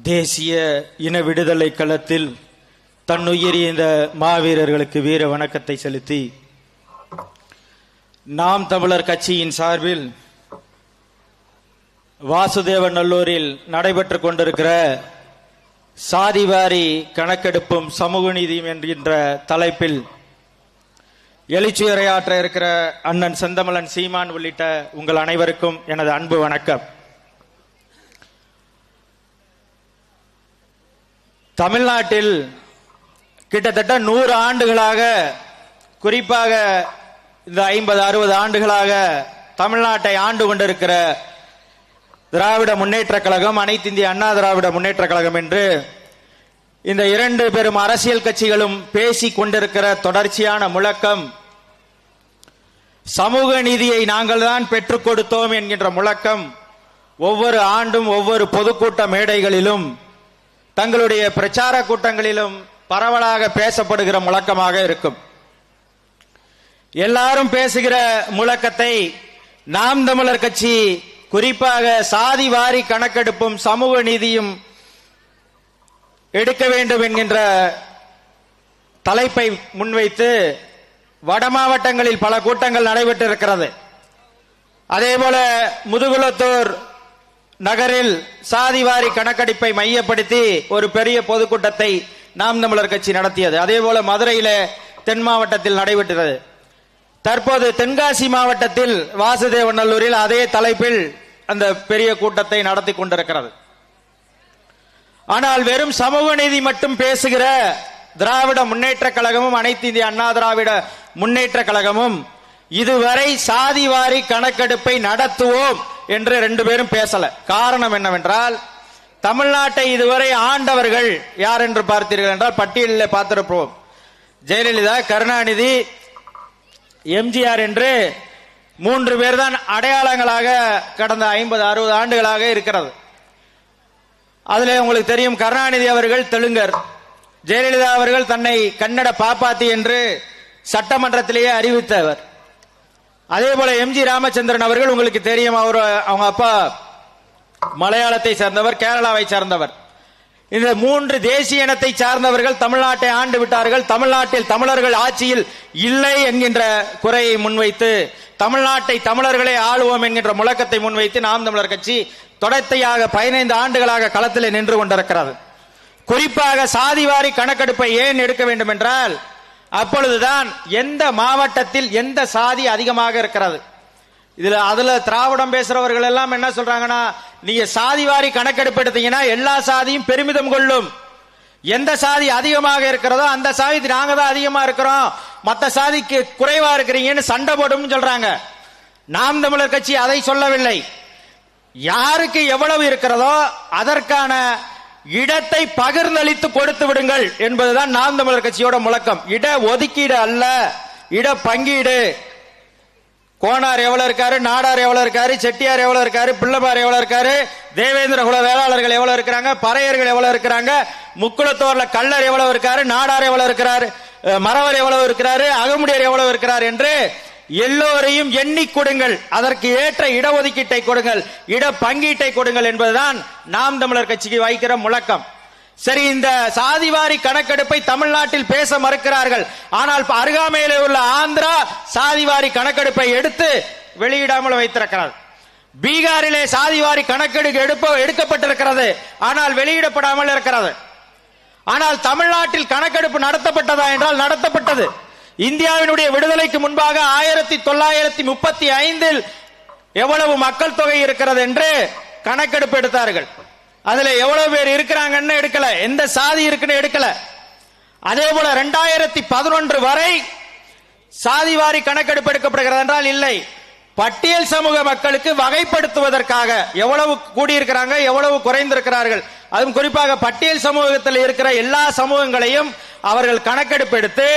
தேசிய இன விடுதலை களத்தில் தன்னுயிரிய இந்த மாவீரர்களுக்கு வீர வணக்கத்தை செலுத்தி நாம் தமிழர் கட்சியின் சார்பில் வாசுதேவநல்லூரில் நடைபெற்றுக் கொண்டிருக்கிற சாதிவாரி கணக்கெடுப்பும் சமூக நீதியும் என்கின்ற தலைப்பில் எழுச்சியுரையாற்ற இருக்கிற அண்ணன் செந்தமிழன் சீமான் உள்ளிட்ட உங்கள் அனைவருக்கும் எனது அன்பு வணக்கம். தமிழ்நாட்டில் கிட்டத்தட்ட 100 ஆண்டுகளாக, குறிப்பாக இந்த 50-60 ஆண்டுகளாக தமிழ்நாட்டை ஆண்டு கொண்டிருக்கிற திராவிட முன்னேற்ற கழகம், அனைத்து இந்திய அண்ணா திராவிட முன்னேற்ற கழகம் என்று இந்த 2 பெரும் அரசியல் கட்சிகளும் பேசிக் கொண்டிருக்கிற தொடர்ச்சியான முழக்கம் சமூக நீதியை நாங்கள் தான் பெற்றுக் கொடுத்தோம் என்கின்ற முழக்கம் ஒவ்வொரு ஆண்டும் ஒவ்வொரு பொதுக்கூட்ட மேடைகளிலும் தங்களுடைய பிரச்சார கூட்டங்களிலும் பரவலாக பேசப்படுகிற முழக்கமாக இருக்கும். எல்லாரும் பேசுகிற முழக்கத்தை நாம் தமிழர் கட்சி குறிப்பாக சாதி வாரி கணக்கெடுப்பும் சமூக நீதியும் எடுக்க வேண்டும் என்கின்ற தலைப்பை முன்வைத்து வட மாவட்டங்களில் பல கூட்டங்கள் நடைபெற்றிருக்கிறது. அதேபோல முதுகுளத்தூர் நகரில் சாதிவாரி கணக்கெடுப்பை மையப்படுத்தி ஒரு பெரிய பொதுக்கூட்டத்தை நாம் தமிழர் கட்சி நடத்தியது. அதேபோல மதுரையில தென் மாவட்டத்தில் நடைபெற்றது. தற்போது தென்காசி மாவட்டத்தில் வாசுதேவநல்லூரில் அதே தலைப்பில் அந்த பெரிய கூட்டத்தை நடத்தி கொண்டிருக்கிறது. ஆனால் வெறும் சமூக நீதி மட்டும் பேசுகிற திராவிட முன்னேற்ற கழகமும் அனைத்து இந்திய அண்ணா திராவிட முன்னேற்ற கழகமும் இதுவரை சாதிவாரி கணக்கெடுப்பை நடத்துவோம் என்று 2 பேரும் பேசல. காரணம் என்னவென்றால், தமிழ்நாட்டை இதுவரை ஆண்டவர்கள் யார் என்று பார்த்தீர்கள் என்றால் பட்டியலில் பார்த்திருப்போம். ஜெயலலிதா, கருணாநிதி, எம்ஜிஆர் என்று 3 பேர் தான் அடையாளங்களாக கடந்த 50-60 ஆண்டுகளாக இருக்கிறது. அதில் உங்களுக்கு தெரியும், கருணாநிதி அவர்கள் தெலுங்கர், ஜெயலலிதா அவர்கள் தன்னை கன்னட பாப்பாத்தி என்று சட்டமன்றத்திலேயே அறிவித்தவர். அதே போல எம்ஜி ராமச்சந்திரன் அவர்கள் உங்களுக்கு தெரியும், அவங்க அப்பா மலையாளத்தை சேர்ந்தவர், கேரளாவை சேர்ந்தவர். இந்த 3 தேசிய இனத்தை சார்ந்தவர்கள் தமிழ்நாட்டை ஆண்டு விட்டார்கள். தமிழ்நாட்டில் தமிழர்கள் ஆட்சியில் இல்லை என்கின்ற குறையை முன்வைத்து தமிழ்நாட்டை தமிழர்களே ஆளுவோம் என்கின்ற முழக்கத்தை முன்வைத்து நாம் தமிழர் கட்சி தொடர்ச்சியாக 15 ஆண்டுகளாக களத்தில் நின்று கொண்டிருக்கிறது. குறிப்பாக சாதிவாரி கணக்கெடுப்பை ஏன் எடுக்க வேண்டும் என்றால், அப்பொழுதுதான் எந்த மாவட்டத்தில் எந்த சாதி அதிகமாக இருக்கிறது. அதுல திராவிடம் பேசுறவர்கள் எல்லாம் என்ன சொல்றாங்கன்னா, நீங்க சாதிவாரி கணக்கெடுப்பு எடுத்தீங்கன்னா எல்லா சாதியும் பெருமிதம் கொள்ளும், எந்த சாதி அதிகமாக இருக்கிறதோ அந்த சாதி நாங்க தான் அதிகமா இருக்கிறோம், மற்ற சாதிக்கு குறைவா இருக்கிறீங்கன்னு சண்டை போடும் சொல்றாங்க. நாம் தமிழர் கட்சி அதை சொல்லவில்லை. யாருக்கு எவ்வளவு இருக்கிறதோ அதற்கான இடத்தை பகிர்ந்தளித்து கொடுத்து விடுங்கள் என்பதுதான் நாம் தமிழர் கட்சியோட முழக்கம். இட ஒதுக்கீடு அல்ல, இட பங்கீடு. கோனார் எவ்வளவு இருக்காரு, நாடார் எவ்வளவு இருக்காரு, செட்டியார் எவ்வளவு இருக்காரு, பிள்ளைமார் எவ்வளவு இருக்காரு, தேவேந்திர குல வேளாளர்கள் எவ்வளவு இருக்கிறாங்க, பறையர்கள் எவ்வளவு இருக்கிறாங்க, முக்குளத்தோர்ல கள்ளர் எவ்வளவு இருக்காரு, நாடார் எவ்வளவு இருக்கிறாரு, மறவர் எவ்வளவு இருக்கிறாரு, அகமுடியர் எவ்வளவு இருக்கிறார் என்று எல்லோரையும் எண்ணி கொடுங்கள், அதற்கு ஏற்ற இடஒதுக்கீட்டை கொடுங்கள், இட பங்கீட்டை கொடுங்கள் என்பதுதான் நாம் தமிழர் கட்சிக்கு வைக்கிற முழக்கம். சரி, இந்த சாதிவாரி கணக்கெடுப்பை தமிழ்நாட்டில் பேச மறுக்கிறார்கள். ஆனால் அருகாமையில் உள்ள ஆந்திரா சாதிவாரி கணக்கெடுப்பை எடுத்து வெளியிடாமல் வைத்திருக்கிறார். பீகாரிலே சாதிவாரி கணக்கெடுப்பு எடுக்கப்பட்டிருக்கிறது, ஆனால் வெளியிடப்படாமல் இருக்கிறது. ஆனால் தமிழ்நாட்டில் கணக்கெடுப்பு நடத்தப்பட்டதா என்றால் நடத்தப்பட்டது. இந்தியாவினுடைய விடுதலைக்கு முன்பாக 1935 எவ்வளவு மக்கள் தொகை இருக்கிறது என்று கணக்கெடுப்பு எடுத்தார்கள். அதுல எவ்வளவு பேர் இருக்கிறாங்கன்னு எடுக்கல, எந்த சாதி இருக்குன்னு எடுக்கல. அதே போல 2011 வரை சாதிவாரி கணக்கெடுப்பு எடுக்கப்படுகிறது என்றால் இல்லை. பட்டியல் சமூக மக்களுக்கு வகைப்படுத்துவதற்காக எவ்வளவு கூடியிருக்கிறாங்க, எவ்வளவு குறைந்திருக்கிறார்கள், அதுவும் குறிப்பாக பட்டியல் சமூகத்தில் இருக்கிற எல்லா சமூகங்களையும் அவர்கள் கணக்கெடுப்பு எடுத்து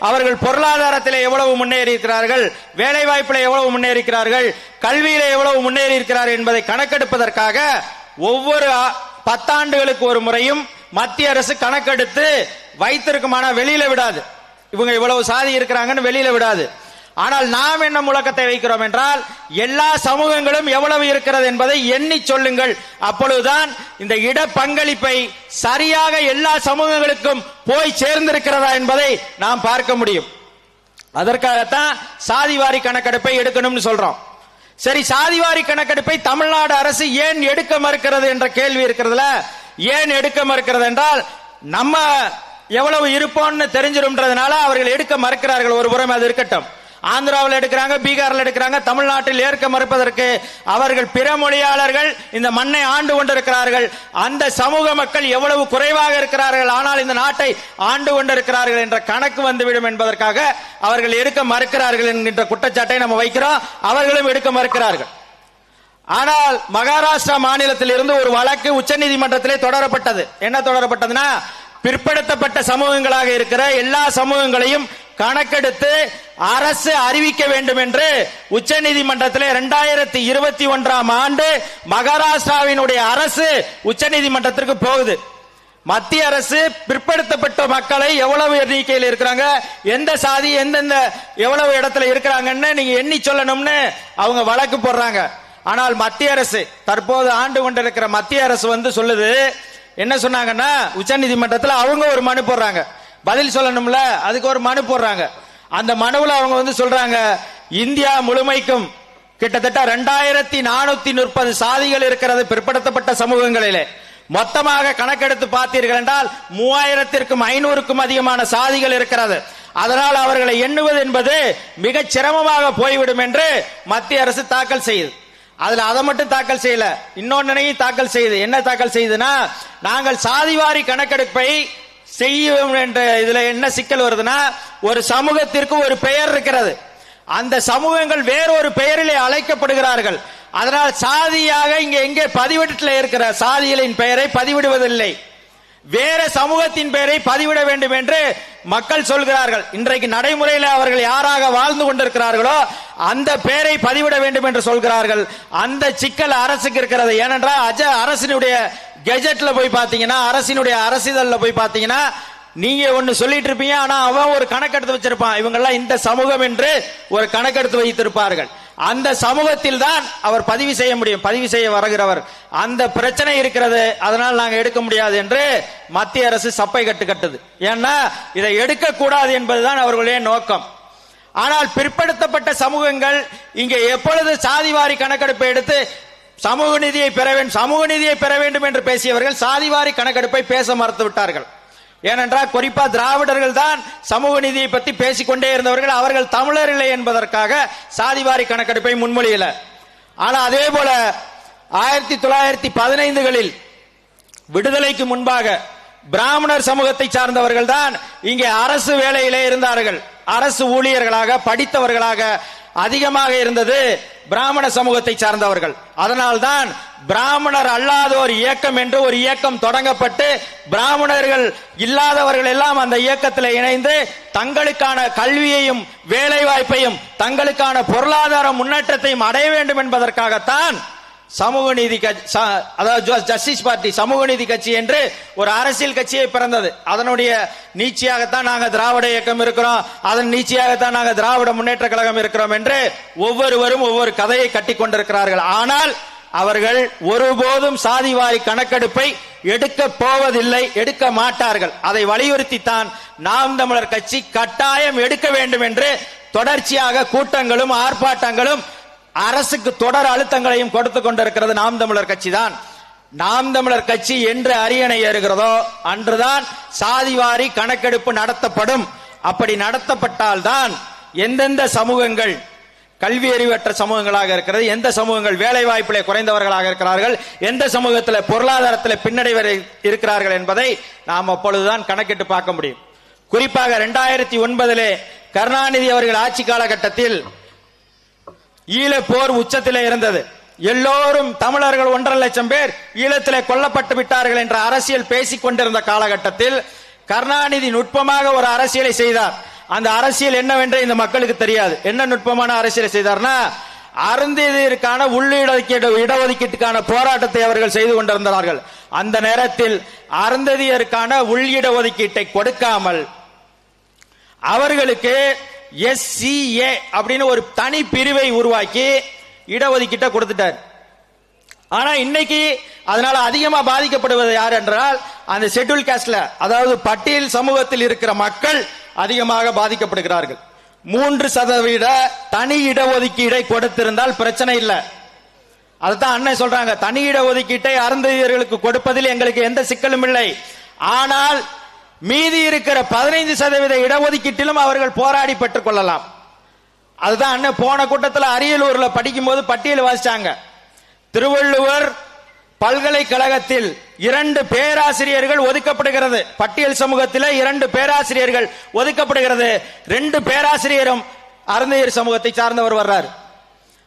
அவர்கள் பொருளாதாரத்தில் எவ்வளவு முன்னேறி இருக்கிறார்கள், வேலை வாய்ப்பில் எவ்வளவு முன்னேறி இருக்கிறார்கள், கல்வியில எவ்வளவு முன்னேறி இருக்கிறார்கள் என்பதை கணக்கெடுப்பதற்காக ஒவ்வொரு 10 ஆண்டுகளுக்கு ஒரு முறையும் மத்திய அரசு கணக்கெடுத்து வைத்திருக்குமான வெளியில விடாது. இவங்க இவ்வளவு சாதி இருக்கிறாங்கன்னு வெளியில விடாது. ஆனால் நாம் என்ன முழக்கத்தை வைக்கிறோம் என்றால், எல்லா சமூகங்களும் எவ்வளவு இருக்கிறது என்பதை எண்ணி சொல்லுங்கள். அப்பொழுதுதான் இந்த இட பங்களிப்பை சரியாக எல்லா சமூகங்களுக்கும் போய் சேர்ந்திருக்கிறதா என்பதை நாம் பார்க்க முடியும். அதற்காகத்தான் சாதிவாரி கணக்கெடுப்பை எடுக்கணும்னு சொல்றோம். சரி, சாதிவாரி கணக்கெடுப்பை தமிழ்நாடு அரசு ஏன் எடுக்க மறுக்கிறது என்ற கேள்வி இருக்கிறதுல, ஏன் எடுக்க மறுக்கிறது என்றால், நம்ம எவ்வளவு இருப்போம்னு தெரிஞ்சிரும்ன்றதுனால அவர்கள் எடுக்க மறுக்கிறார்கள். ஒரு புறம் அது இருக்கட்டும், ஆந்திராவில் எடுக்கிறாங்க, பீகாரில் எடுக்கிறாங்க. தமிழ்நாட்டில் ஏற்க மறுப்பதற்கு அவர்கள் பிற மொழியாளர்கள் இந்த மண்ணை ஆண்டு கொண்டிருக்கிறார்கள். அந்த சமூக மக்கள் எவ்வளவு குறைவாக இருக்கிறார்கள், ஆனால் இந்த நாட்டை ஆண்டு கொண்டிருக்கிறார்கள் என்ற கணக்கு வந்துவிடும் என்பதற்காக அவர்கள் எடுக்க மறுக்கிறார்கள் என்கின்ற குற்றச்சாட்டை நம்ம வைக்கிறோம். அவர்களும் எடுக்க மறுக்கிறார்கள். ஆனால் மகாராஷ்டிரா மாநிலத்தில் இருந்து ஒரு வழக்கு உச்சநீதிமன்றத்திலே தொடரப்பட்டது. என்ன தொடரப்பட்டதுன்னா, பிற்படுத்தப்பட்ட சமூகங்களாக இருக்கிற எல்லா சமூகங்களையும் கணக்கெடுத்து அரசு அறிவிக்க வேண்டும் என்று உச்சநீதிமன்றத்தில் 2021 ஆண்டு மகாராஷ்டிராவினுடைய அரசு உச்சநீதிமன்றத்திற்கு போகுது. மத்திய அரசு பிற்படுத்தப்பட்ட மக்களை எவ்வளவு எண்ணிக்கையில் இருக்கிறாங்க, எந்த சாதி எந்தெந்த எவ்வளவு இடத்துல இருக்கிறாங்கன்னு நீங்க எண்ணி சொல்லணும்னு அவங்க வழக்கு போடுறாங்க. ஆனால் மத்திய அரசு, தற்போது ஆண்டு கொண்டிருக்கிற மத்திய அரசு சொல்லுது, என்ன சொன்னாங்கன்னா, உச்சநீதிமன்றத்தில் அவங்க ஒரு மனு போடுறாங்க, பதில் சொல்லணும்ல, அதுக்கு ஒரு மனு போடுறாங்க. அந்த மனுவில் அவங்க சொல்றாங்க, இந்தியா முழுமைக்கும் கிட்டத்தட்ட 2430 சாதிகள் இருக்கிறது பிற்படுத்தப்பட்ட சமூகங்களிலே. மொத்தமாக கணக்கெடுத்து பார்த்தீர்கள் என்றால் 3500க்கும் அதிகமான சாதிகள் இருக்கிறது. அதனால் அவர்களை எண்ணுவது என்பது மிக சிரமமாக போய்விடும் என்று மத்திய அரசு தாக்கல் செய்யுது. அதுல அதை மட்டும் தாக்கல் செய்யல, இன்னொன்னையும் தாக்கல் செய்யுது. என்ன தாக்கல் செய்யுதுன்னா, நாங்கள் சாதிவாரி கணக்கெடுப்பை செய்யும் என்ற இதுல என்ன சிக்கல் வருதுன்னா, ஒரு சமூகத்திற்கு ஒரு பெயர் இருக்கிறது, அந்த சமூகங்கள் வேறொரு பெயரிலே அழைக்கப்படுகிறார்கள். அதனால் சாதியாக இங்க எங்கே பதிவேட்டில் இருக்கிற சாதிகளின் பெயரை பதிவிடுவதில்லை, வேற சமூகத்தின் பெயரை பதிவிட வேண்டும் என்று மக்கள் சொல்கிறார்கள். இன்றைக்கு நடைமுறையில் அவர்கள் யாராக வாழ்ந்து கொண்டிருக்கிறார்களோ அந்த பெயரை பதிவிட வேண்டும் என்று சொல்கிறார்கள். அந்த சிக்கல் அரசுக்கு இருக்கிறது. ஏனென்றால் அரசினுடைய கெஜெட்ல போய் பாத்தீங்கன்னா, அரசினுடைய அரசிதழ்ல போய் பாத்தீங்கன்னா, நீங்க ஒன்னு சொல்லிட்டு இருப்பீங்க, ஆனா அவன் ஒரு கணக்கெடுத்து வச்சிருப்பான், இவங்கெல்லாம் இந்த சமூகம் என்று ஒரு கணக்கெடுத்து வைத்திருப்பார்கள். அந்த சமூகத்தில் தான் அவர் பதிவு செய்ய முடியும், பதிவு செய்ய வருகிறவர். அந்த பிரச்சனை இருக்கிறது, அதனால் நாங்க எடுக்க முடியாது என்று மத்திய அரசு சப்பை கட்டுது. ஏன்னா இதை எடுக்க கூடாது என்பதுதான் அவர்களுடைய நோக்கம். ஆனால் பிற்படுத்தப்பட்ட சமூகங்கள் இங்கே எப்பொழுது சாதிவாரி கணக்கெடுப்பை எடுத்து சமூக நீதியை பெற வேண்டும் என்று பேசியவர்கள் சாதிவாரி கணக்கெடுப்பை பேச மறுத்து விட்டார்கள். ஏனென்றால் குறிப்பா திராவிடர்கள் தான் சமூக நீதியை பற்றி பேசிக்கொண்டே இருந்தவர்கள். அவர்கள் தமிழர் இல்லை என்பதற்காக சாதிவாரி கணக்கெடுப்பை முன்மொழியல. ஆனால் அதே போல 1915களில் விடுதலைக்கு முன்பாக பிராமணர் சமூகத்தை சார்ந்தவர்கள் தான் இங்கே அரசு வேலையிலே இருந்தார்கள். அரசு ஊழியர்களாக படித்தவர்களாக அதிகமாக இருந்தது பிராமண சமூகத்தை சார்ந்தவர்கள். அதனால்தான் பிராமணர் அல்லாதோர் இயக்கம் என்று ஒரு இயக்கம் தொடங்கப்பட்டு பிராமணர்கள் இல்லாதவர்கள் எல்லாம் அந்த இயக்கத்தில் இணைந்து தங்களுக்கான கல்வியையும் வேலை வாய்ப்பையும் தங்களுக்கான பொருளாதார முன்னேற்றத்தையும் அடைய வேண்டும் என்பதற்காகத்தான் சமூக நீதி கட்சி, அதாவது ஜஸ்டிஸ் பார்ட்டி, சமூக நீதி கட்சி என்று ஒரு அரசியல் கட்சியை பிறந்தது. அதனுடைய நீட்சியாகத்தான் நாங்க திராவிட இயக்கம் இருக்கிறோம், அதன் நீட்சியாகத்தான் நாங்க திராவிட முன்னேற்ற கழகம் இருக்கிறோம் என்று ஒவ்வொருவரும் ஒவ்வொரு கதையை கட்டி கொண்டிருக்கிறார்கள். ஆனால் அவர்கள் ஒருபோதும் சாதிவாரி கணக்கெடுப்பை எடுக்க போவதில்லை, எடுக்க மாட்டார்கள். அதை வலியுறுத்தித்தான் நாம் தமிழர் கட்சி கட்டாயம் எடுக்க வேண்டும் என்று தொடர்ச்சியாக கூட்டங்களும் ஆர்ப்பாட்டங்களும் அரசுக்கு தொடர் அழுத்தங்களையும் கொடுத்து கொண்டிருக்கிறது நாம் தமிழர் கட்சி தான். நாம் தமிழர் கட்சி என்று அரியணை ஏறுகிறதோ அன்றுதான் சாதிவாரி கணக்கெடுப்பு நடத்தப்படும். அப்படி நடத்தப்பட்டால் தான் எந்தெந்த சமூகங்கள் கல்வி அறிவற்ற சமூகங்களாக இருக்கிறது, எந்த சமூகங்கள் வேலை வாய்ப்பிலே குறைந்தவர்களாக இருக்கிறார்கள், எந்த சமூகத்தில் பொருளாதாரத்தில் பின்னடைவர் இருக்கிறார்கள் என்பதை நாம் அப்பொழுதுதான் கணக்கிட்டு பார்க்க முடியும். குறிப்பாக 2009 கருணாநிதி அவர்கள் ஆட்சி காலகட்டத்தில் ஈழப்போர் உச்சத்திலே இருந்தது. எல்லோரும் தமிழர்கள் 1.5 லட்சம் பேர் ஈழத்திலே கொல்லப்பட்டு விட்டார்கள் என்ற அரசியல் பேசிக் கொண்டிருந்த காலகட்டத்தில் கருணாநிதி நுட்பமாக ஒரு அரசியலை செய்தார். அந்த அரசியல் என்னவென்று இந்த மக்களுக்கு தெரியாது. என்ன நுட்பமான அரசியலை செய்தார்னா, அருந்ததியருக்கான இடஒதுக்கீட்டுக்கான போராட்டத்தை அவர்கள் செய்து கொண்டிருந்தார்கள். அந்த நேரத்தில் அருந்ததியருக்கான உள்ளிட ஒதுக்கீட்டை கொடுக்காமல் அவர்களுக்கு SCA அப்படின்னு ஒரு தனி பிரிவை உருவாக்கி இடஒதுக்கீட்டை கொடுத்துட்டார். ஆனா இன்னைக்கு அதனால அதிகமா பாதிக்கப்படுவது யார் என்றால் அந்த ஷெட்யூல் காஸ்ட்ல, அதாவது பட்டியல் சமூகத்தில் இருக்கிற மக்கள் அதிகமாக பாதிக்கப்படுகிறார்கள். 3% தனி இடஒதுக்கீடை கொடுத்திருந்தால் பிரச்சனை இல்லை. அதுதான் அண்ணன் சொல்றாங்க, தனி இடஒதுக்கீட்டை அருந்ததியர்களுக்கு கொடுப்பதில் எங்களுக்கு எந்த சிக்கலும் இல்லை. ஆனால் மீதி இருக்கிற 15% இடஒதுக்கீட்டிலும் அவர்கள் போராடி பெற்றுக் கொள்ளலாம். அதுதான் அண்ணன் போன கூட்டத்தில் அரியலூர்ல படிக்கும் போது பட்டியல் வாசிச்சாங்க. திருவள்ளுவர் பல்கலைக்கழகத்தில் 2 பேராசிரியர்கள் ஒதுக்கப்படுகிறது. பட்டியல் சமூகத்தில் 2 பேராசிரியர்கள் ஒதுக்கப்படுகிறது. 2 பேராசிரியரும் அருந்தையர் சமூகத்தை சார்ந்தவர் வர்றார்.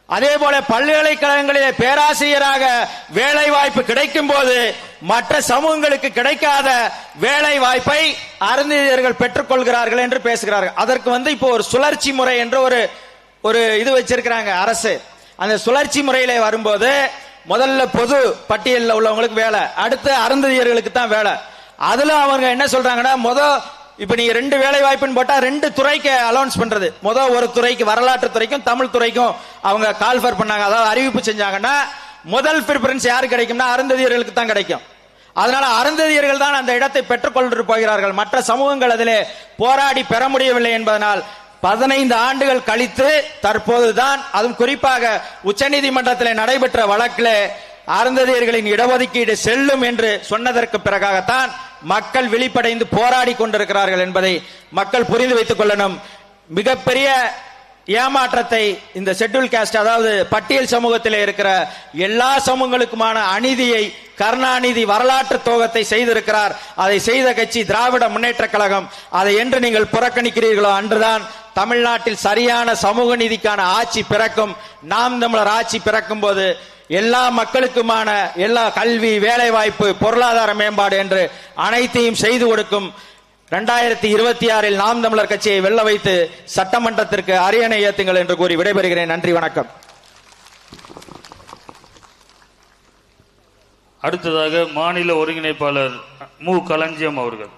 அதே போல பல்கலைக்கழகங்களிலே பேராசிரியராக வேலை வாய்ப்பு கிடைக்கும் போது மற்ற சமூகங்களுக்கு கிடைக்காத வேலை வாய்ப்பை அருந்தையர்கள் பெற்றுக் கொள்கிறார்கள் என்று பேசுகிறார்கள். அதற்கு இப்போ ஒரு சுழற்சி முறை என்று ஒரு இது வச்சிருக்கிறாங்க அரசு. அந்த சுழற்சி முறையில வரும்போது முதல்ல பொது பட்டியலில் உள்ளவங்களுக்கு வேலை, அடுத்து அருந்ததியர்களுக்கு தான் வேலை. அதுல அவங்க என்ன சொல்றாங்கன்னா, இப்ப நீங்க 2 வேலை வாய்ப்புன்னு போட்டா 2 துறைக்கு அலௌன்ஸ் பண்றது. ஒரு துறைக்கு வரலாற்று துறைக்கும் தமிழ் துறைக்கும் அவங்க கால்ஃபர் பண்ணாங்க, அதாவது அறிவிப்பு செஞ்சாங்கன்னா முதல் பிரிபரன்ஸ் யாரு கிடைக்கும்னா அருந்ததியர்களுக்கு தான் கிடைக்கும். அதனால அருந்ததியர்கள் தான் அந்த இடத்தை பெற்றுக் கொண்டு போகிறார்கள். மற்ற சமூகங்கள் அதிலே போராடி பெற முடியவில்லை என்பதனால் 15 ஆண்டுகள் கழித்து தற்போதுதான், அதுவும் குறிப்பாக உச்சநீதிமன்றத்தில் நடைபெற்ற வழக்கில் அருந்ததியர்களின் இடஒதுக்கீடு செல்லும் என்று சொன்னதற்கு பிறகாகத்தான் மக்கள் விழிப்படைந்து போராடி கொண்டிருக்கிறார்கள் என்பதை மக்கள் புரிந்து வைத்துக் கொள்ளணும். மிகப்பெரிய ஏமாற்றத்தை இந்த ஷெட்யூல் காஸ்ட், அதாவது பட்டியல் சமூகத்தில் இருக்கிற எல்லா சமூகங்களுக்குமான அநீதியை கருணாநிதி வரலாற்று துரோகத்தை செய்திருக்கிறார். அதை செய்த கட்சி திராவிட முன்னேற்ற கழகம். அதை என்று நீங்கள் புறக்கணிக்கிறீர்களோ அன்றுதான் தமிழ்நாட்டில் சரியான சமூக நீதிக்கான ஆட்சி பிறக்கும். நாம் தமிழர் ஆட்சி பிறக்கும் போது எல்லா மக்களுக்குமான எல்லா கல்வி, வேலை வாய்ப்பு, பொருளாதார மேம்பாடு என்று அனைத்தையும் செய்து கொடுக்கும் 2026 நாம் தமிழர் கட்சியை வெல்ல வைத்து சட்டமன்றத்திற்கு அரியணை ஏத்துங்கள் என்று கூறி விடைபெறுகிறேன். நன்றி, வணக்கம். அடுத்ததாக மாநில ஒருங்கிணைப்பாளர் மு. களஞ்சியம் அவர்கள்.